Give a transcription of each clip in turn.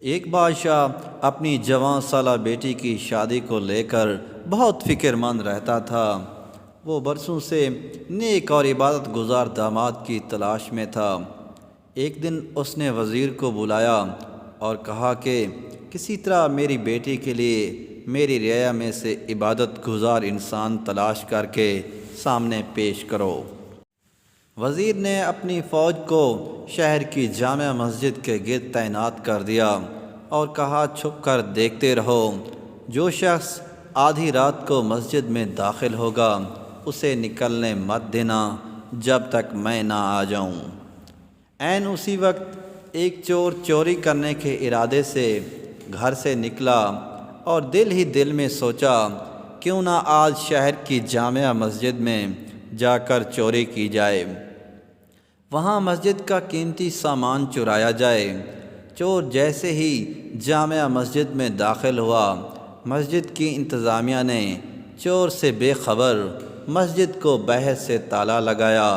ایک بادشاہ اپنی جوان سالہ بیٹی کی شادی کو لے کر بہت فکر مند رہتا تھا۔ وہ برسوں سے نیک اور عبادت گزار داماد کی تلاش میں تھا۔ ایک دن اس نے وزیر کو بلایا اور کہا کہ کسی طرح میری بیٹی کے لیے میری رعایا میں سے عبادت گزار انسان تلاش کر کے سامنے پیش کرو۔ وزیر نے اپنی فوج کو شہر کی جامع مسجد کے گرد تعینات کر دیا اور کہا چھپ کر دیکھتے رہو، جو شخص آدھی رات کو مسجد میں داخل ہوگا اسے نکلنے مت دینا جب تک میں نہ آ جاؤں۔ عین اسی وقت ایک چور چوری کرنے کے ارادے سے گھر سے نکلا اور دل ہی دل میں سوچا کیوں نہ آج شہر کی جامع مسجد میں جا کر چوری کی جائے، وہاں مسجد کا قیمتی سامان چرایا جائے۔ چور جیسے ہی جامع مسجد میں داخل ہوا، مسجد کی انتظامیہ نے چور سے بے خبر مسجد کو بہر سے تالا لگایا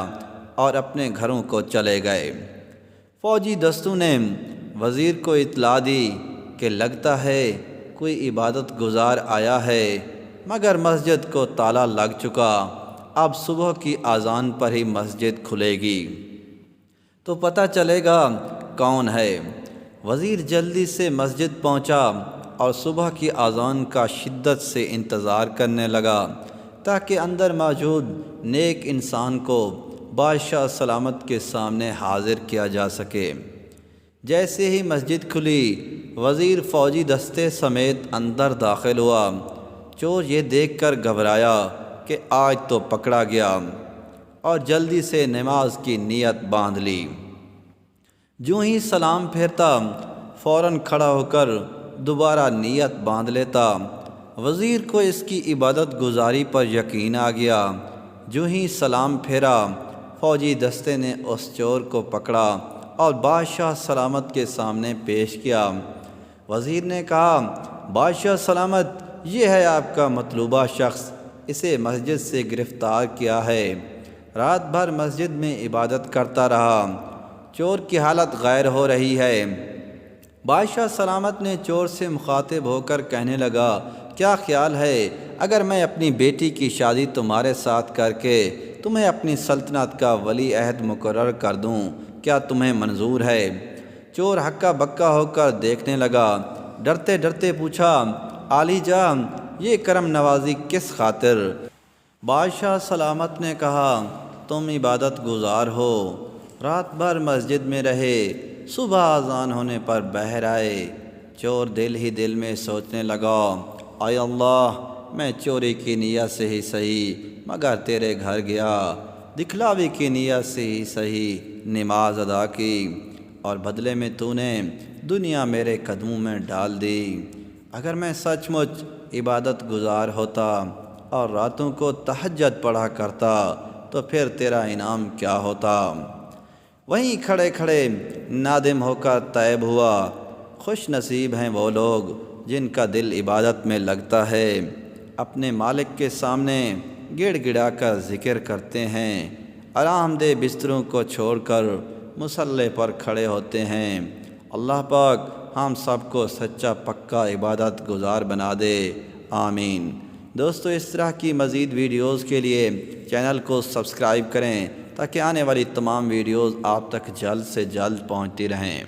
اور اپنے گھروں کو چلے گئے۔ فوجی دستوں نے وزیر کو اطلاع دی کہ لگتا ہے کوئی عبادت گزار آیا ہے، مگر مسجد کو تالا لگ چکا، اب صبح کی اذان پر ہی مسجد کھلے گی تو پتہ چلے گا کون ہے۔ وزیر جلدی سے مسجد پہنچا اور صبح کی اذان کا شدت سے انتظار کرنے لگا تاکہ اندر موجود نیک انسان کو بادشاہ سلامت کے سامنے حاضر کیا جا سکے۔ جیسے ہی مسجد کھلی، وزیر فوجی دستے سمیت اندر داخل ہوا۔ چور یہ دیکھ کر گھبرایا کہ آج تو پکڑا گیا اور جلدی سے نماز کی نیت باندھ لی۔ جو ہی سلام پھیرتا فوراً کھڑا ہو کر دوبارہ نیت باندھ لیتا۔ وزیر کو اس کی عبادت گزاری پر یقین آ گیا۔ جو ہی سلام پھیرا، فوجی دستے نے اس چور کو پکڑا اور بادشاہ سلامت کے سامنے پیش کیا۔ وزیر نے کہا، بادشاہ سلامت، یہ ہے آپ کا مطلوبہ شخص، اسے مسجد سے گرفتار کیا ہے، رات بھر مسجد میں عبادت کرتا رہا، چور کی حالت غیر ہو رہی ہے۔ بادشاہ سلامت نے چور سے مخاطب ہو کر کہنے لگا، کیا خیال ہے اگر میں اپنی بیٹی کی شادی تمہارے ساتھ کر کے تمہیں اپنی سلطنت کا ولی عہد مقرر کر دوں، کیا تمہیں منظور ہے؟ چور ہکا بکا ہو کر دیکھنے لگا، ڈرتے ڈرتے پوچھا، عالی جان، یہ کرم نوازی کس خاطر؟ بادشاہ سلامت نے کہا، تم عبادت گزار ہو، رات بھر مسجد میں رہے، صبح اذان ہونے پر باہر آئے۔ چور دل ہی دل میں سوچنے لگا، اے اللہ، میں چوری کی نیت سے ہی صحیح مگر تیرے گھر گیا، دکھلاوے کی نیت سے ہی صحیح نماز ادا کی، اور بدلے میں تو نے دنیا میرے قدموں میں ڈال دی۔ اگر میں سچ مچ عبادت گزار ہوتا اور راتوں کو تہجد پڑھا کرتا تو پھر تیرا انعام کیا ہوتا؟ وہیں کھڑے کھڑے نادم ہو کر طیب ہوا، خوش نصیب ہیں وہ لوگ جن کا دل عبادت میں لگتا ہے، اپنے مالک کے سامنے گڑ گڑا کر ذکر کرتے ہیں، آرام دہ بستروں کو چھوڑ کر مصلی پر کھڑے ہوتے ہیں۔ اللہ پاک ہم سب کو سچا پکا عبادت گزار بنا دے، آمین۔ دوستو، اس طرح کی مزید ویڈیوز کے لیے چینل کو سبسکرائب کریں تاکہ آنے والی تمام ویڈیوز آپ تک جلد سے جلد پہنچتی رہیں۔